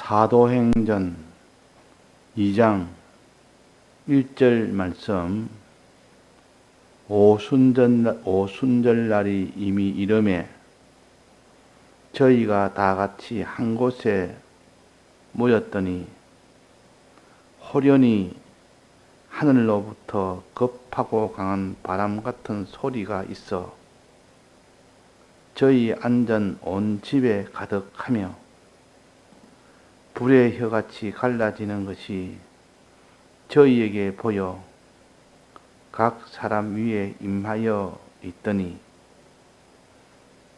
사도행전 2장 1절 말씀. 오순절날이 이미 이름에 저희가 다 같이 한 곳에 모였더니 호련히 하늘로부터 급하고 강한 바람 같은 소리가 있어 저희 앉은 온 집에 가득하며 불의 혀같이 갈라지는 것이 저희에게 보여 각 사람 위에 임하여 있더니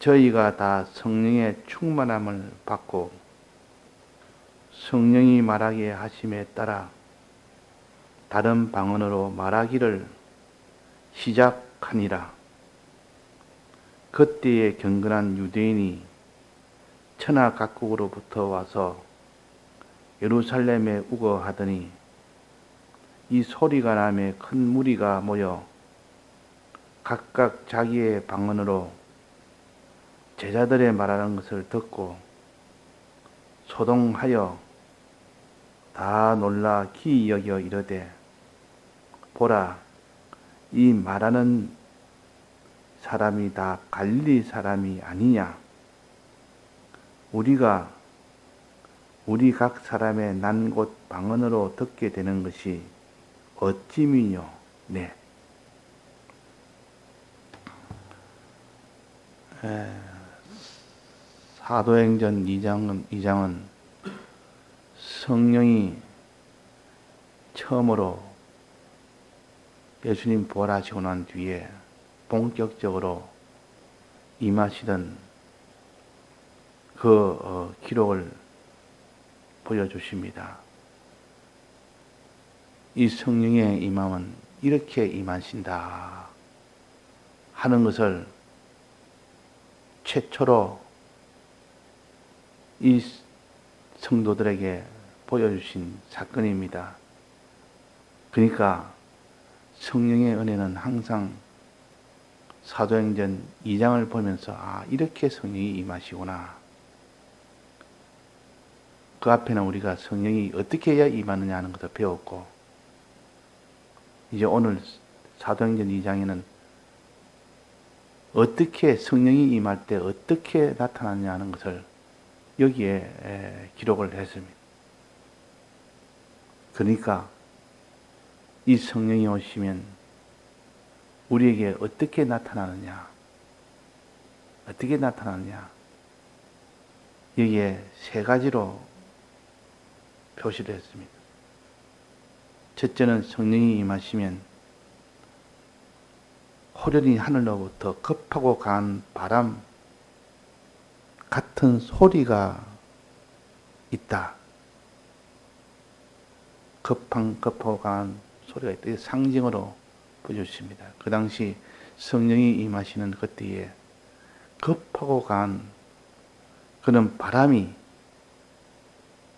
저희가 다 성령의 충만함을 받고 성령이 말하게 하심에 따라 다른 방언으로 말하기를 시작하니라. 그때에 경건한 유대인이 천하 각국으로부터 와서 예루살렘에 우거하더니 이 소리가 나매 큰 무리가 모여 각각 자기의 방언으로 제자들의 말하는 것을 듣고 소동하여 다 놀라 기이 여겨 이르되 보라, 이 말하는 사람이 다 갈릴리 사람이 아니냐? 우리 각 사람의 난 곳 방언으로 듣게 되는 것이 어찌미뇨? 네. 사도행전 2장은 성령이 처음으로 예수님 부활하시고 난 뒤에 본격적으로 임하시던 그 기록을 보여주십니다. 이 성령의 임함은 이렇게 임하신다 하는 것을 최초로 이 성도들에게 보여주신 사건입니다. 그러니까 성령의 은혜는 항상 사도행전 2장을 보면서 이렇게 성령이 임하시구나. 그 앞에는 우리가 성령이 어떻게 해야 임하느냐 하는 것을 배웠고, 이제 오늘 사도행전 2장에는 어떻게 성령이 임할 때 어떻게 나타나냐 하는 것을 여기에 기록을 했습니다. 그러니까 이 성령이 오시면 우리에게 어떻게 나타나느냐, 여기에 세 가지로 표시를 했습니다. 첫째는 성령이 임하시면 호련히 하늘로부터 급하고 강한 바람 같은 소리가 있다. 급하고 강한 소리가 있다. 상징으로 보여주십니다. 그 당시 성령이 임하시는 그때에 급하고 강한 그런 바람이,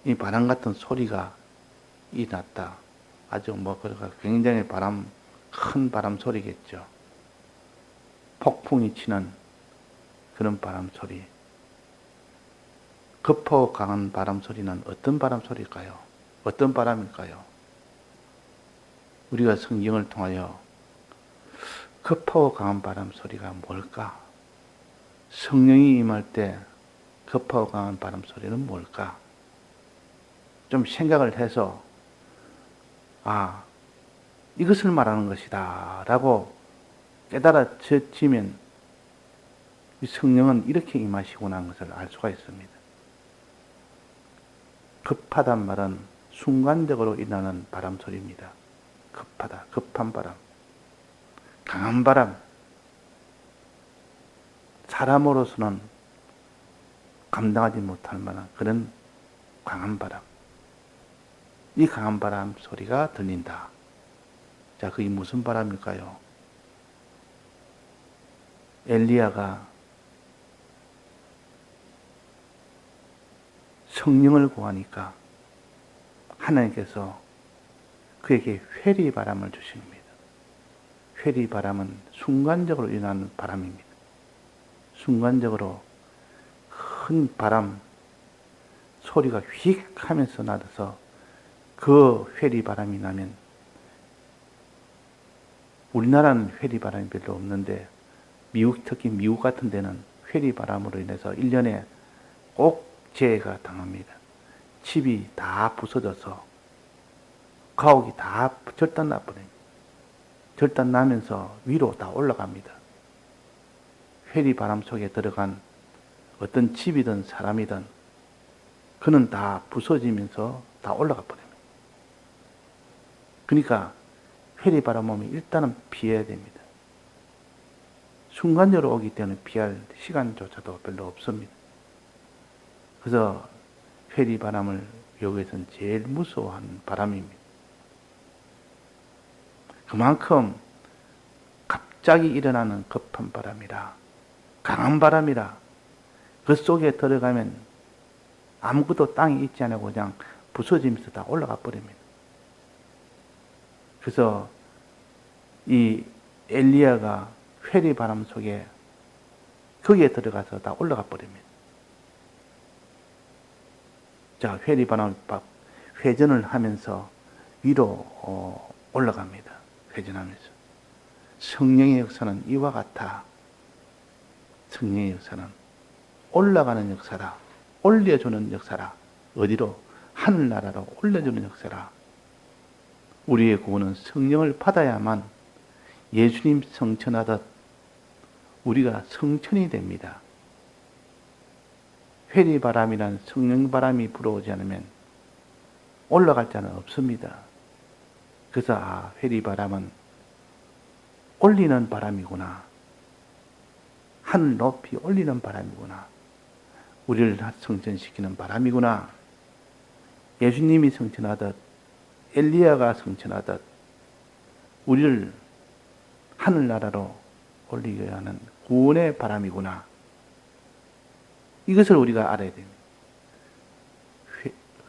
이 바람 같은 소리가 났다. 아주 굉장히 큰 바람 소리겠죠. 폭풍이 치는 그런 바람 소리. 급하고 강한 바람 소리는 어떤 바람 소리일까요? 어떤 바람일까요? 우리가 성경을 통하여 급하고 강한 바람 소리가 뭘까? 성령이 임할 때 급하고 강한 바람 소리는 뭘까? 좀 생각을 해서 이것을 말하는 것이다 라고 깨달아지면 이 성령은 이렇게 임하시구나 하는 것을 알 수가 있습니다. 급하단 말은 순간적으로 일어나는 바람 소리입니다. 급한 바람, 강한 바람, 사람으로서는 감당하지 못할 만한 그런 강한 바람. 이 강한 바람 소리가 들린다. 자, 그게 무슨 바람일까요? 엘리야가 성령을 구하니까 하나님께서 그에게 회리 바람을 주십니다. 회리 바람은 순간적으로 일어나는 바람입니다. 순간적으로 큰 바람, 소리가 휙 하면서 나서 그 회리바람이 나면, 우리나라는 회리바람이 별로 없는데 미국, 특히 미국 같은 데는 회리바람으로 인해서 1년에 꼭 재해가 당합니다. 집이 다 부서져서 가옥이 다 절단 나버려요. 절단 나면서 위로 다 올라갑니다. 회리바람 속에 들어간 어떤 집이든 사람이든 그는 다 부서지면서 다 올라가 버립니다. 그러니까 회리바람 오면 일단은 피해야 됩니다. 순간적으로 오기 때문에 피할 시간조차도 별로 없습니다. 그래서 회리바람을 여기에서는 제일 무서워하는 바람입니다. 그만큼 갑자기 일어나는 급한 바람이라, 강한 바람이라, 그 속에 들어가면 아무것도 땅에 있지 않고 그냥 부서지면서 다 올라가 버립니다. 그래서 이 엘리야가 회리바람 속에 거기에 들어가서 다 올라가 버립니다. 자, 회리바람을 회전을 하면서 위로 올라갑니다. 회전하면서. 성령의 역사는 이와 같아. 성령의 역사는 올라가는 역사라. 올려주는 역사라. 어디로? 하늘나라로 올려주는 역사라. 우리의 구원은 성령을 받아야만 예수님 성천하듯 우리가 성천이 됩니다. 회리바람이란 성령바람이 불어오지 않으면 올라갈 자는 없습니다. 그래서 회리바람은 올리는 바람이구나. 하늘 높이 올리는 바람이구나. 우리를 성천시키는 바람이구나. 예수님이 성천하듯 엘리야가 성천하듯 우리를 하늘나라로 올리게 하는 구원의 바람이구나. 이것을 우리가 알아야 됩니다.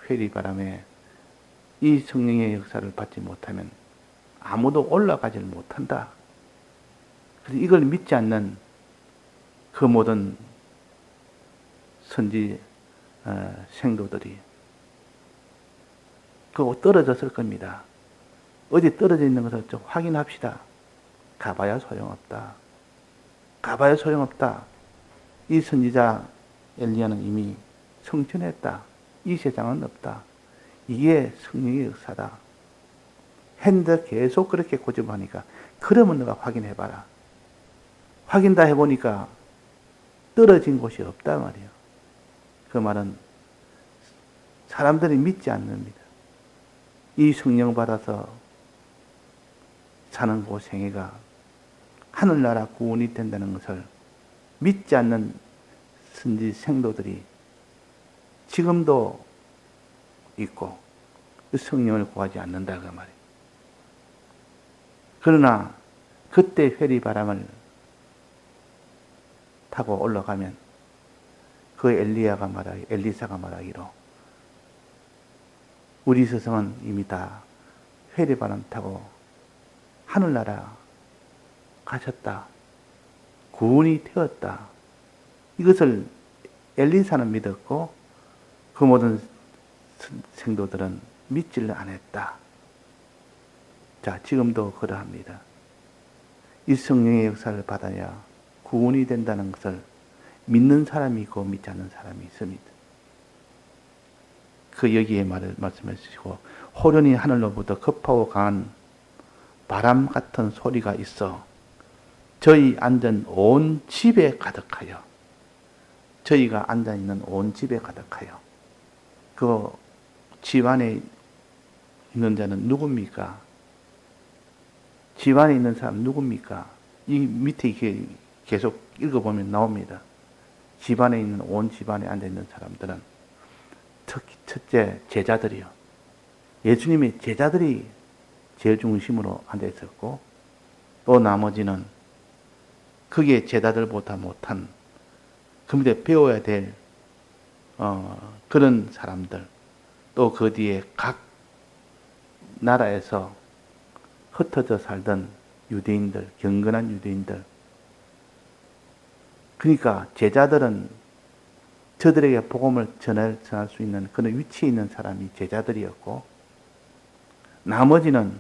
회리바람에 이 성령의 역사를 받지 못하면 아무도 올라가지를 못한다. 그래서 이걸 믿지 않는 그 모든 선지 생도들이 그거 떨어졌을 겁니다. 어디 떨어져 있는 것을 좀 확인합시다. 가봐야 소용없다. 가봐야 소용없다. 이 선지자 엘리야는 이미 성천했다. 이 세상은 없다. 이게 성령의 역사다. 했는데 계속 그렇게 고집하니까 그러면 너가 확인해봐라. 확인 다 해보니까 떨어진 곳이 없다 말이에요. 그 말은 사람들이 믿지 않습니다. 이 성령 받아서 사는 고생애가 하늘나라 구원이 된다는 것을 믿지 않는 선지 생도들이 지금도 있고 성령을 구하지 않는다 그 말이에요. 그러나 그때 회리바람을 타고 올라가면 그 엘리사가 말하기로 우리 스승은 이미 다 회리바람 타고 하늘나라 가셨다. 구원이 되었다. 이것을 엘리사는 믿었고 그 모든 생도들은 믿지를 않았다. 자, 지금도 그러합니다. 이 성령의 역사를 받아야 구원이 된다는 것을 믿는 사람이 있고 믿지 않는 사람이 있습니다. 그 여기에 말씀해 주시고 호련히 하늘로부터 급하고 강한 바람 같은 소리가 있어 저희 앉은 온 집에 가득하여 저희가 앉아있는 온 집에 가득하여 그 집안에 있는 자는 누굽니까? 집안에 있는 사람 누굽니까? 이 밑에 이렇게 계속 읽어보면 나옵니다. 집안에 있는 온 집안에 앉아있는 사람들은 특히 첫째 제자들이요. 예수님의 제자들이 제일 중심으로 앉아있었고 또 나머지는 그게 제자들보다 못한 그 밑에 배워야 될 그런 사람들 또 그 뒤에 각 나라에서 흩어져 살던 유대인들, 경건한 유대인들. 그러니까 제자들은 저들에게 복음을 전할 수 있는 그런 위치에 있는 사람이 제자들이었고, 나머지는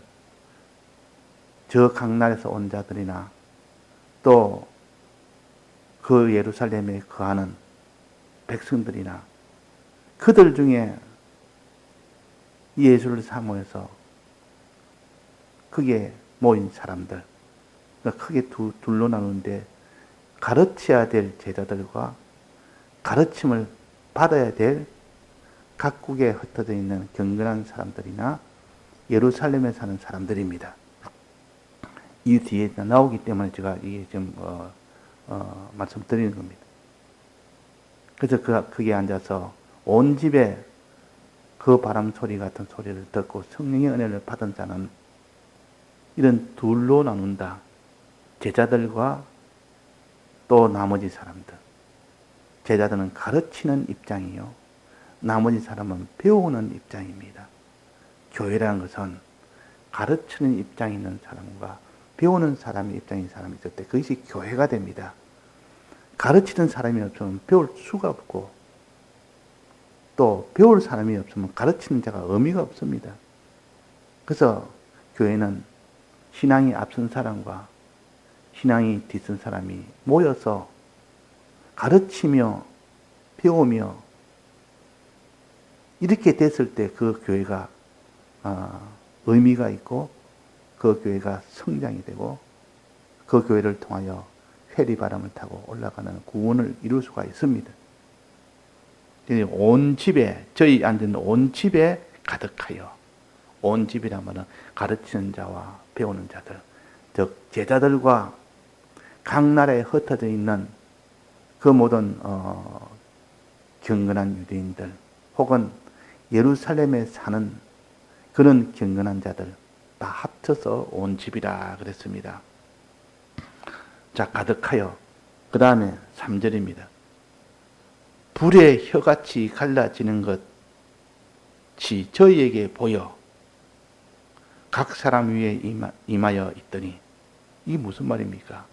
저 강날에서 온 자들이나 또 그 예루살렘에 거하는 백성들이나 그들 중에 예수를 사모해서 크게 모인 사람들, 그러니까 크게 둘로 나누는데, 가르쳐야 될 제자들과 가르침을 받아야 될 각국에 흩어져 있는 경건한 사람들이나 예루살렘에 사는 사람들입니다. 이 뒤에 나오기 때문에 제가 이게 좀 말씀드리는 겁니다. 그래서 그게 앉아서 온 집에 그 바람 소리 같은 소리를 듣고 성령의 은혜를 받은 자는 이런 둘로 나눈다. 제자들과 또 나머지 사람들. 제자들은 가르치는 입장이요, 나머지 사람은 배우는 입장입니다. 교회라는 것은 가르치는 입장이 있는 사람과 배우는 사람의 입장인 사람이 있을 때 그것이 교회가 됩니다. 가르치는 사람이 없으면 배울 수가 없고, 또 배울 사람이 없으면 가르치는 자가 의미가 없습니다. 그래서 교회는 신앙이 앞선 사람과 신앙이 뒤선 사람이 모여서 가르치며 배우며 이렇게 됐을 때 그 교회가 의미가 있고, 그 교회가 성장이 되고, 그 교회를 통하여 회리바람을 타고 올라가는 구원을 이룰 수가 있습니다. 온 집에, 저희 앉은 온 집에 가득하여, 온 집이라면 가르치는 자와 배우는 자들, 즉 제자들과 각 나라에 흩어져 있는 그 모든 경건한 유대인들, 혹은 예루살렘에 사는 그런 경건한 자들 다 합쳐서 온 집이라 그랬습니다. 자, 가득하여. 그 다음에 3절입니다. 불의 혀같이 갈라지는 것이 저희에게 보여 각 사람 위에 임하여 있더니, 이게 무슨 말입니까?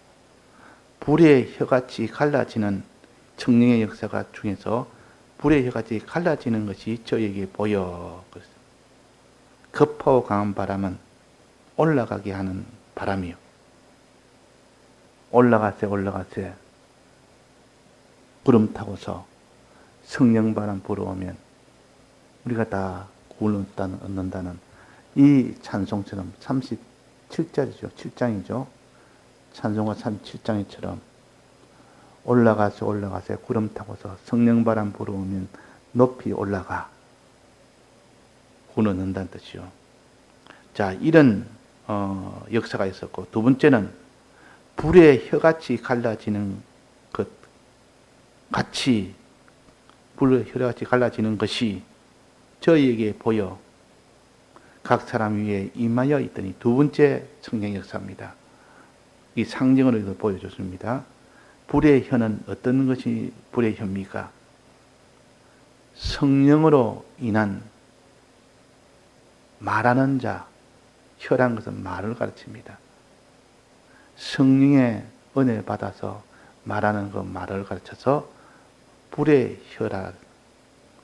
불의 혀같이 갈라지는 성령의 역사가 중에서 불의 혀같이 갈라지는 것이 저에게 보여. 급하고 강한 바람은 올라가게 하는 바람이요. 올라가세 구름 타고서 성령 바람 불어오면 우리가 다 구원을 얻는다는 이 찬송처럼 37절이죠. 7장이죠. 찬송가 37장이처럼 올라가세 구름 타고서 성령 바람 불어오면 높이 올라가 구원 얻는다는 뜻이요. 자, 이런 역사가 있었고, 두 번째는 불의 혀같이 갈라지는 것 같이, 불의 혀같이 갈라지는 것이 저희에게 보여 각 사람 위에 임하여 있더니, 두 번째 성령 역사입니다. 이 상징으로 보여줬습니다. 불의 혀는 어떤 것이 불의 혀입니까? 성령으로 인한 말하는 자, 혀란 것은 말을 가르칩니다. 성령의 은혜를 받아서 말하는 그 말을 가르쳐서 불의 혀라.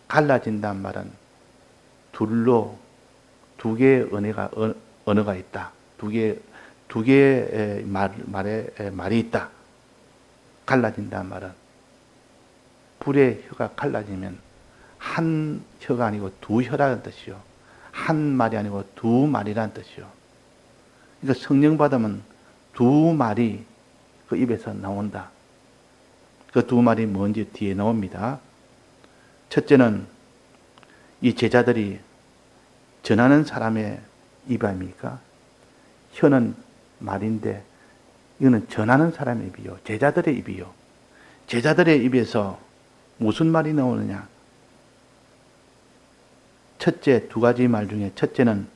갈라진다는 말은 둘로 두 개의 언어가 있다. 두 개의 말이 있다. 갈라진다는 말은, 불의 혀가 갈라지면 한 혀가 아니고 두 혀라는 뜻이요. 한 말이 아니고 두 말이라는 뜻이요. 그러니까 성령 받으면 두 말이 그 입에서 나온다. 그 두 말이 뭔지 뒤에 나옵니다. 첫째는 이 제자들이 전하는 사람의 입 아닙니까? 혀는 말인데 이거는 전하는 사람의 입이요. 제자들의 입이요. 제자들의 입에서 무슨 말이 나오느냐? 첫째, 두 가지 말 중에 첫째는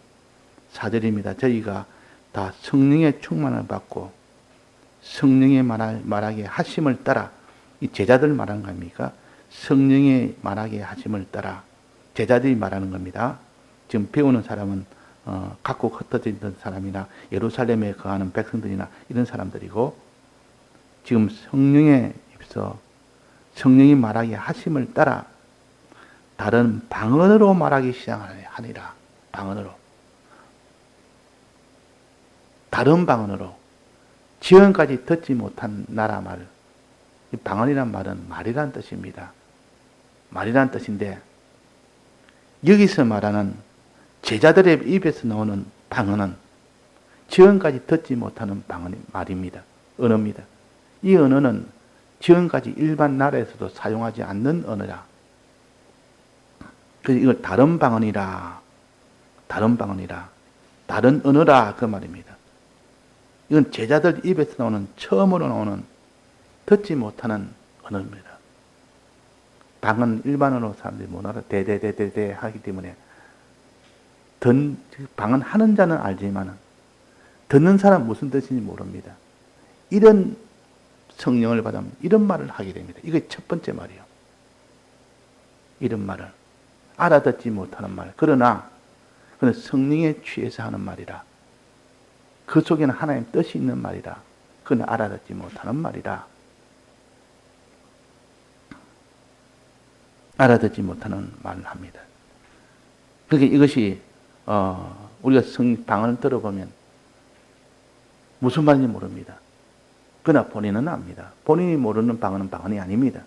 4절입니다. 저희가 다 성령의 충만을 받고 성령의 말하게 하심을 따라, 이 제자들 말하는 겁니까? 성령의 말하게 하심을 따라 제자들이 말하는 겁니다. 지금 배우는 사람은 각국 흩어져 있는 사람이나 예루살렘에 거하는 백성들이나 이런 사람들이고, 지금 성령의 입서 성령이 말하기 하심을 따라 다른 방언으로 말하기 시작하니라. 방언으로. 다른 방언으로. 지금까지 듣지 못한 나라 말. 이 방언이란 말은 말이란 뜻입니다. 말이란 뜻인데 여기서 말하는 제자들의 입에서 나오는 방언은 지금까지 듣지 못하는 말입니다. 언어입니다. 이 언어는 지금까지 일반 나라에서도 사용하지 않는 언어라. 그래서 이걸 다른 방언이라, 다른 방언이라, 다른 언어라 그 말입니다. 이건 제자들 입에서 나오는 처음으로 나오는 듣지 못하는 언어입니다. 방언 일반어로 사람들이 못 알아 대대대대대 하기 때문에 방언 하는 자는 알지만 듣는 사람 무슨 뜻인지 모릅니다. 이런 성령을 받으면 이런 말을 하게 됩니다. 이게 첫 번째 말이에요. 이런 말을 알아듣지 못하는 말. 그러나 그는 성령에 취해서 하는 말이라. 그 속에는 하나님 뜻이 있는 말이라. 그는 알아듣지 못하는 말이라. 알아듣지 못하는 말을 합니다. 그러니까 이것이 우리가 방언을 들어보면 무슨 말인지 모릅니다. 그러나 본인은 압니다. 본인이 모르는 방언은 방언이 아닙니다.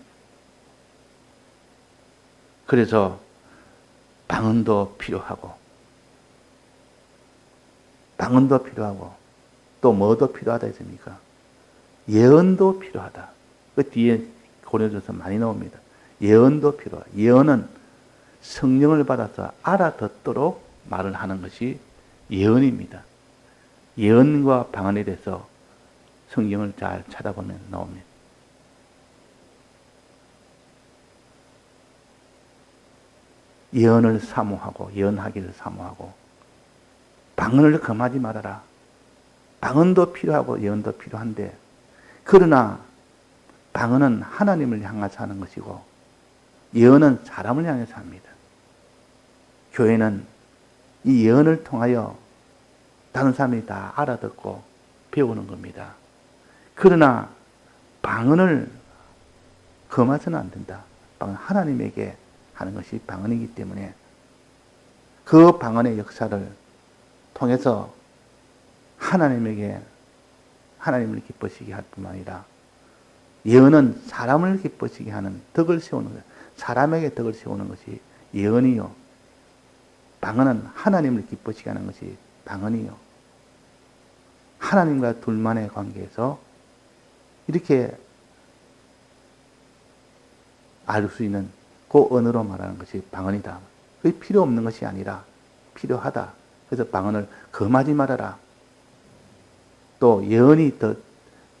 그래서 방언도 필요하고 또 뭐도 필요하다 했습니까? 예언도 필요하다. 그 뒤에 고린도전서 많이 나옵니다. 예언도 필요하다. 예언은 성령을 받아서 알아듣도록 말을 하는 것이 예언입니다. 예언과 방언에 대해서 성경을 잘 찾아보면 나옵니다. 예언을 사모하고 예언하기를 사모하고 방언을 금하지 말아라. 방언도 필요하고 예언도 필요한데 그러나 방언은 하나님을 향해서 하는 것이고 예언은 사람을 향해서 합니다. 교회는 이 예언을 통하여 다른 사람이 다 알아듣고 배우는 겁니다. 그러나 방언을 금해서는 안 된다. 방언 하나님에게 하는 것이 방언이기 때문에 그 방언의 역사를 통해서 하나님을 기쁘시게 할 뿐만 아니라 예언은 사람을 기쁘시게 하는 덕을 세우는 것, 사람에게 덕을 세우는 것이 예언이요. 방언은 하나님을 기쁘시게 하는 것이 방언이요. 하나님과 둘만의 관계에서 이렇게 알 수 있는 그 언어로 말하는 것이 방언이다. 그게 필요 없는 것이 아니라 필요하다. 그래서 방언을 금하지 말아라. 또 예언이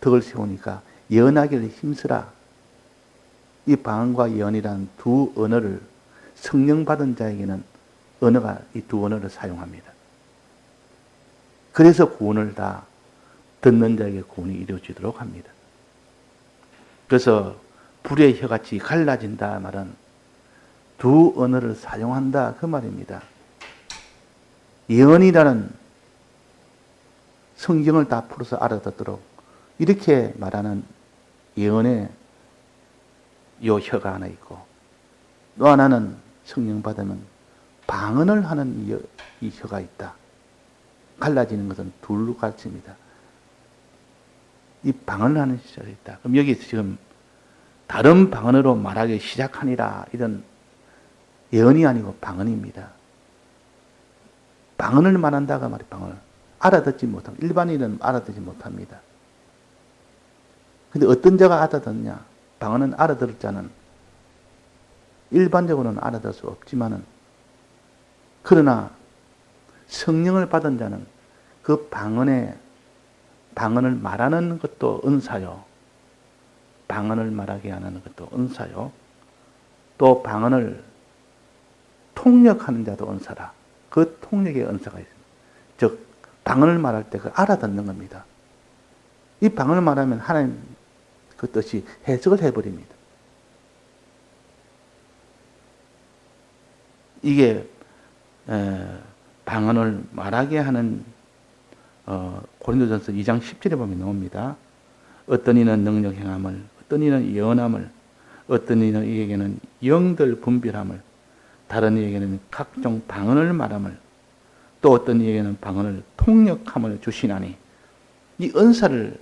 덕을 세우니까 예언하기를 힘쓰라. 이 방언과 예언이라는 두 언어를 성령 받은 자에게는 이 두 언어를 사용합니다. 그래서 구원을 다 듣는 자에게 구원이 이루어지도록 합니다. 그래서 불의 혀같이 갈라진다 말은 두 언어를 사용한다 그 말입니다. 예언이라는 성경을 다 풀어서 알아듣도록 이렇게 말하는 예언의 요 혀가 하나 있고 또 하나는 성령 받으면 방언을 하는 이 혀가 있다. 갈라지는 것은 둘로 가르칩니다. 이 방언을 하는 시절이 있다. 그럼 여기 지금 다른 방언으로 말하기 시작하니라 이런 예언이 아니고 방언입니다. 방언을 말한다가 말이 방언을 알아듣지 못합니다. 일반인은 알아듣지 못합니다. 근데 어떤 자가 알아듣냐? 방언은 알아들을 자는 일반적으로는 알아들을 수 없지만은 그러나 성령을 받은 자는 그 방언을 말하는 것도 은사요. 방언을 말하게 하는 것도 은사요. 또 방언을 통역하는 자도 은사라. 그 통역의 은사가 있습니다. 즉 방언을 말할 때 그 알아듣는 겁니다. 이 방언을 말하면 하나님 그 뜻이 해석을 해버립니다. 이게 방언을 말하게 하는 고린도전서 2장 10절에 보면 나옵니다. 어떤 이는 능력 행함을, 어떤 이는 예언함을, 어떤 이에게는 영들 분별함을, 다른 이에게는 각종 방언을 말함을, 또 어떤 이에게는 방언을 통역함을 주시나니, 이 은사를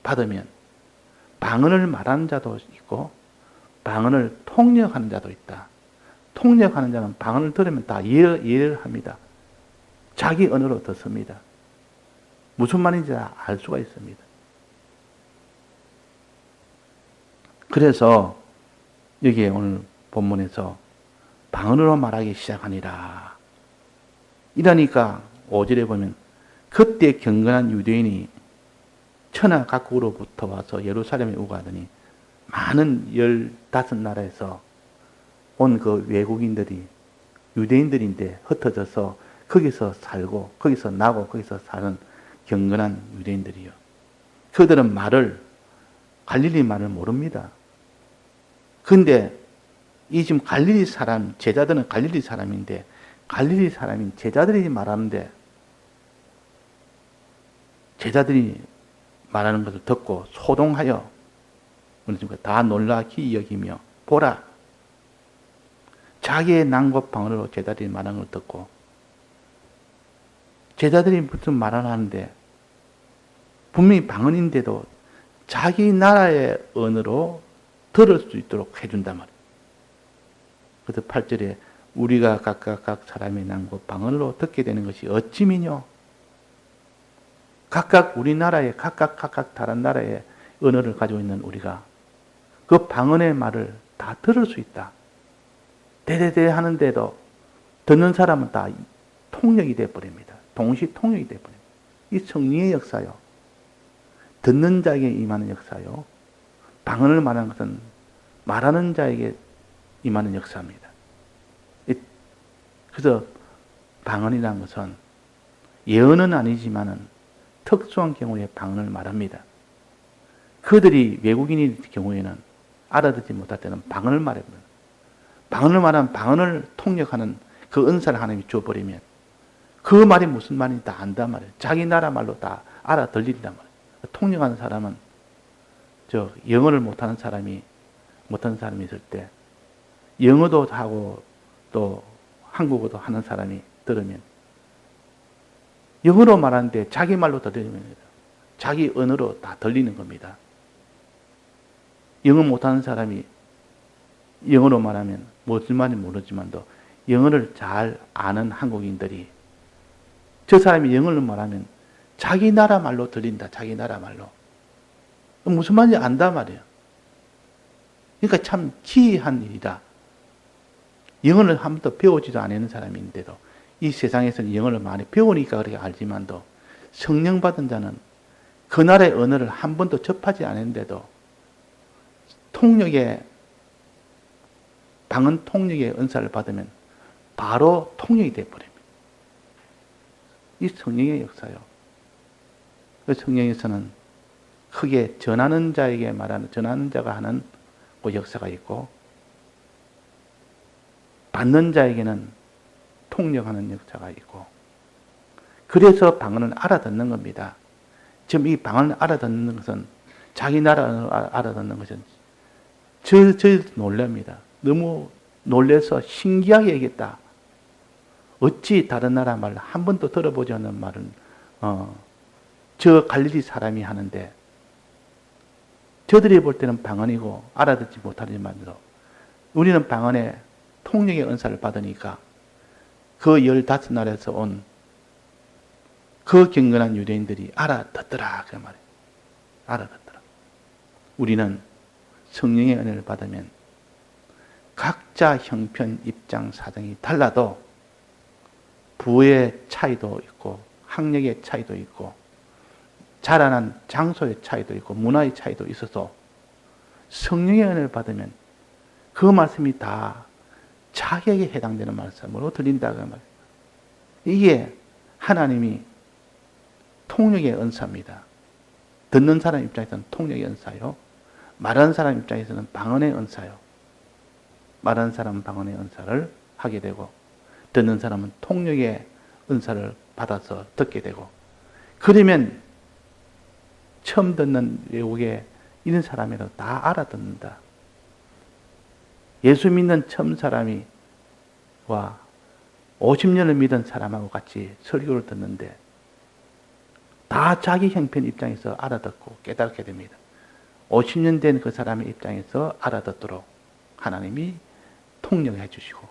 받으면 방언을 말하는 자도 있고 방언을 통역하는 자도 있다. 통역하는 자는 방언을 들으면 다 이해를 합니다. 자기 언어로 듣습니다. 무슨 말인지 알 수가 있습니다. 그래서 여기에 오늘 본문에서 방언으로 말하기 시작하니라. 이러니까 5절에 보면 그때 경건한 유대인이 천하 각국으로부터 와서 예루살렘에 우거하더니 많은 15나라에서 온 그 외국인들이 유대인들인데 흩어져서 거기서 살고 거기서 나고 거기서 사는 경건한 유대인들이요. 그들은 갈릴리 말을 모릅니다. 근데 이 지금 갈릴리 사람, 제자들은 갈릴리 사람인데 갈릴리 사람인 제자들이 말하는데 제자들이 말하는 것을 듣고 소동하여 다 놀라기 여기며 보라. 자기의 난곳 방언으로 제자들이 말하는 걸 듣고 제자들이 무슨 말을 하는데 분명히 방언인데도 자기 나라의 언어로 들을 수 있도록 해준단 말이에요. 그래서 8절에 우리가 각각 각 사람의 난곳 방언으로 듣게 되는 것이 어찌미뇨? 각각 우리나라의 각각 다른 나라의 언어를 가지고 있는 우리가 그 방언의 말을 다 들을 수 있다. 대대대 하는데도 듣는 사람은 다 통역이 되어버립니다. 동시 통역이 되어버립니다. 이 성령의 역사요. 듣는 자에게 임하는 역사요. 방언을 말하는 것은 말하는 자에게 임하는 역사입니다. 그래서 방언이라는 것은 예언은 아니지만은 특수한 경우에 방언을 말합니다. 그들이 외국인일 경우에는 알아듣지 못할 때는 방언을 말합니다. 방언을 말하면 방언을 통역하는 그 은사를 하나님이 줘버리면 그 말이 무슨 말인지 다 안단 말이에요. 자기 나라 말로 다 알아들린단 말이에요. 통역하는 사람은 영어를 못하는 사람이 있을 때 영어도 하고 또 한국어도 하는 사람이 들으면 영어로 말하는데 자기 말로 들리면 자기 언어로 다 들리는 겁니다. 영어 못하는 사람이 영어로 말하면 무슨 말인지 모르지만도 영어를 잘 아는 한국인들이 저 사람이 영어를 말하면 자기 나라 말로 들린다. 자기 나라 말로. 무슨 말인지 안단 말이에요. 그러니까 참 기이한 일이다. 영어를 한 번도 배우지도 않는 사람인데도 이 세상에서는 영어를 많이 배우니까 그렇게 알지만도 성령 받은 자는 그 나라의 언어를 한 번도 접하지 않았는데도 방언 통역의 은사를 받으면 바로 통역이 되어버립니다. 이 성령의 역사요. 그 성령에서는 크게 전하는 자에게 전하는 자가 하는 그 역사가 있고 받는 자에게는 통역하는 역사가 있고 그래서 방언을 알아듣는 겁니다. 지금 이 방언을 알아듣는 것은 자기 나라를 알아듣는 것은 저희도 놀랍니다. 너무 놀라서 신기하게 얘기했다. 어찌 다른 나라 말을 한 번도 들어보지 않는 말은 저 갈릴리 사람이 하는데 저들이 볼 때는 방언이고 알아듣지 못하지만도 우리는 방언에 통역의 은사를 받으니까 그 15나라에서 온 그 경건한 유대인들이 알아듣더라 그 말이에요. 알아듣더라. 우리는 성령의 은혜를 받으면 각자 형편, 입장, 사정이 달라도 부의 차이도 있고 학력의 차이도 있고 자라난 장소의 차이도 있고 문화의 차이도 있어서 성령의 은혜를 받으면 그 말씀이 다 자기에게 해당되는 말씀으로 들린다 그 말이에요. 이게 하나님이 통역의 은사입니다. 듣는 사람 입장에서는 통역의 은사요. 말하는 사람 입장에서는 방언의 은사요. 말하는 사람은 방언의 은사를 하게 되고 듣는 사람은 통역의 은사를 받아서 듣게 되고 그러면 처음 듣는 외국에 있는 사람이라도 다 알아듣는다. 예수 믿는 처음 사람이 와 50년을 믿은 사람하고 같이 설교를 듣는데 다 자기 형편 입장에서 알아듣고 깨닫게 됩니다. 50년 된 그 사람의 입장에서 알아듣도록 하나님이 통역해 주시고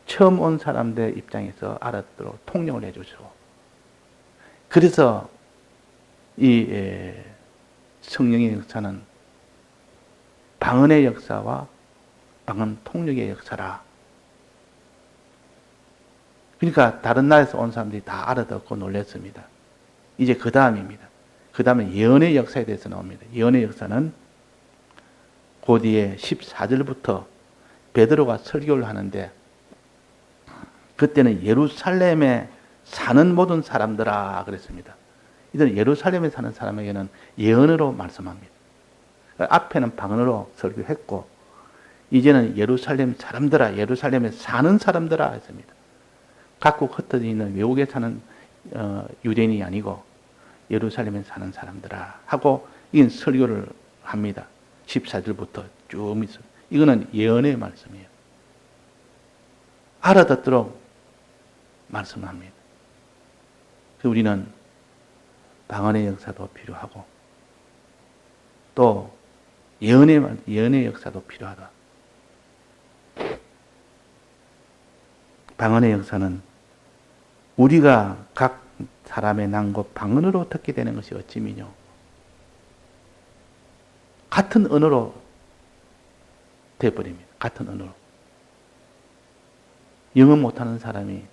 처음 온 사람들 입장에서 알아듣도록 통역을 해 주시고 그래서 이 성령의 역사는 방언의 역사와 방언 통역의 역사라. 그러니까 다른 나라에서 온 사람들이 다 알아듣고 놀랐습니다. 이제 그 다음입니다. 그 다음에 예언의 역사에 대해서 나옵니다. 예언의 역사는 그 뒤에 14절부터 베드로가 설교를 하는데 그때는 예루살렘에 사는 모든 사람들아 그랬습니다. 이들은 예루살렘에 사는 사람에게는 예언으로 말씀합니다. 앞에는 방언으로 설교했고 이제는 예루살렘 사람들아, 예루살렘에 사는 사람들아 했습니다. 각국 흩어져 있는 외국에 사는 유대인이 아니고 예루살렘에 사는 사람들아 하고 이 설교를 합니다. 14절부터 쭉 있어요. 이거는 예언의 말씀이에요. 알아듣도록 말씀합니다. 우리는 방언의 역사도 필요하고 또 예언의 역사도 필요하다. 방언의 역사는 우리가 각 사람의 난고 방언으로 듣게 되는 것이 어찌미뇨. 같은 언어로 되어버립니다. 같은 언어로. 영어 못하는 사람이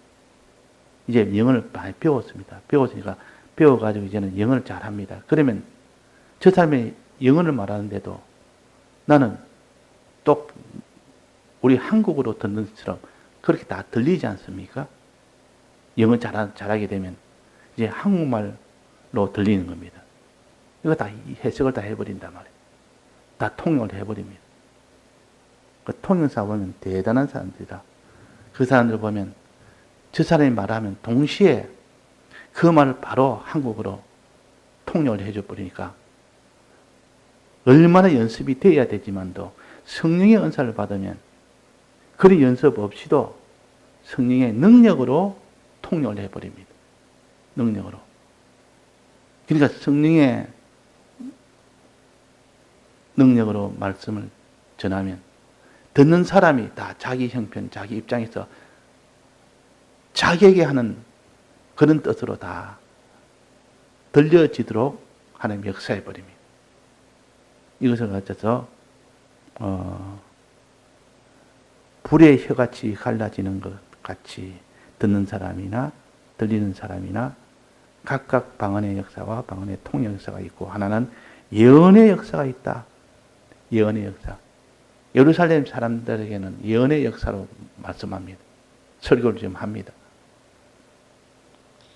이제 영어를 많이 배웠습니다. 배웠으니까 배워가지고 이제는 영어를 잘합니다. 그러면 저 사람이 영어를 말하는데도 나는 또 우리 한국어로 듣는 것처럼 그렇게 다 들리지 않습니까? 영어 잘하게 되면 이제 한국말로 들리는 겁니다. 이거 다 해석을 다 해버린단 말이에요. 다 통역을 해버립니다. 그 통역사 보면 대단한 사람들이다. 그 사람들 보면 저 사람이 말하면 동시에 그 말을 바로 한국어로 통역을 해줘 버리니까 얼마나 연습이 돼야 되지만도 성령의 은사를 받으면 그런 연습 없이도 성령의 능력으로 통역을 해버립니다. 능력으로. 그러니까 성령의 능력으로 말씀을 전하면 듣는 사람이 다 자기 형편, 자기 입장에서 자기에게 하는 그런 뜻으로 다 들려지도록 하나님 역사해버립니다. 이것을 가져서 불의 혀같이 갈라지는 것 같이 듣는 사람이나 들리는 사람이나 각각 방언의 역사와 방언의 통역 역사가 있고 하나는 예언의 역사가 있다. 예언의 역사. 예루살렘 사람들에게는 예언의 역사로 말씀합니다. 설교를 좀 합니다.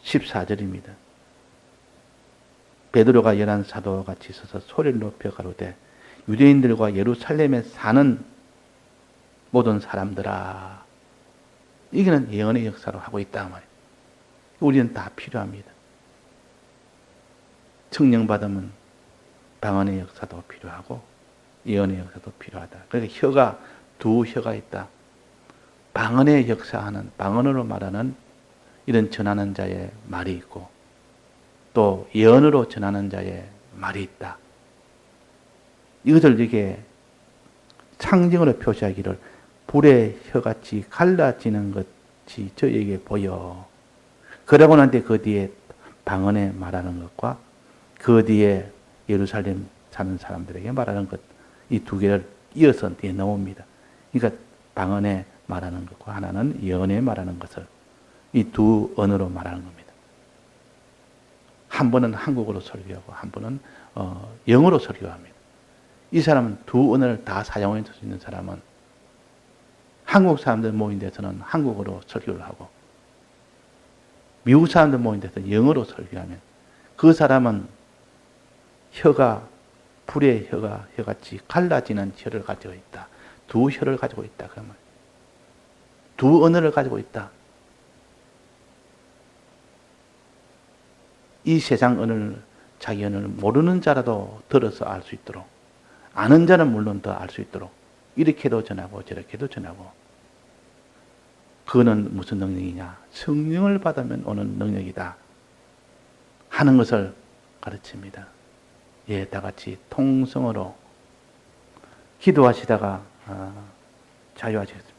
14절입니다. 베드로가 열한 사도와 같이 서서 소리를 높여 가로되 유대인들과 예루살렘에 사는 모든 사람들아. 이게는 예언의 역사로 하고 있다 말이에요. 우리는 다 필요합니다. 성령 받으면 방언의 역사도 필요하고 예언의 역사도 필요하다. 그러니까 혀가 두 혀가 있다. 방언의 역사하는 방언으로 말하는 이런 전하는 자의 말이 있고 또 예언으로 전하는 자의 말이 있다. 이것을 이렇게 상징으로 표시하기를 불의 혀같이 갈라지는 것이 저에게 보여. 그러고 난 뒤에 그 뒤에 방언에 말하는 것과 그 뒤에 예루살렘 사는 사람들에게 말하는 것, 이 두 개를 이어서 뒤에 나옵니다. 그러니까 방언에 말하는 것과 하나는 예언에 말하는 것을 이 두 언어로 말하는 겁니다. 한 번은 한국어로 설교하고 한 번은 영어로 설교합니다. 이 사람은 두 언어를 다 사용할 수 있는 사람은 한국 사람들 모인 데서는 한국어로 설교를 하고 미국 사람들 모인 데서 영어로 설교하면 그 사람은 혀가 불의 혀가 혀같이 갈라지는 혀를 가지고 있다. 두 혀를 가지고 있다. 그러면 두 언어를 가지고 있다. 이 세상 언어를 자기 언어를 모르는 자라도 들어서 알 수 있도록 아는 자는 물론 더 알 수 있도록 이렇게도 전하고 저렇게도 전하고. 그거는 무슨 능력이냐? 성령을 받으면 오는 능력이다 하는 것을 가르칩니다. 예, 다 같이 통성으로 기도하시다가 자유하시겠습니다.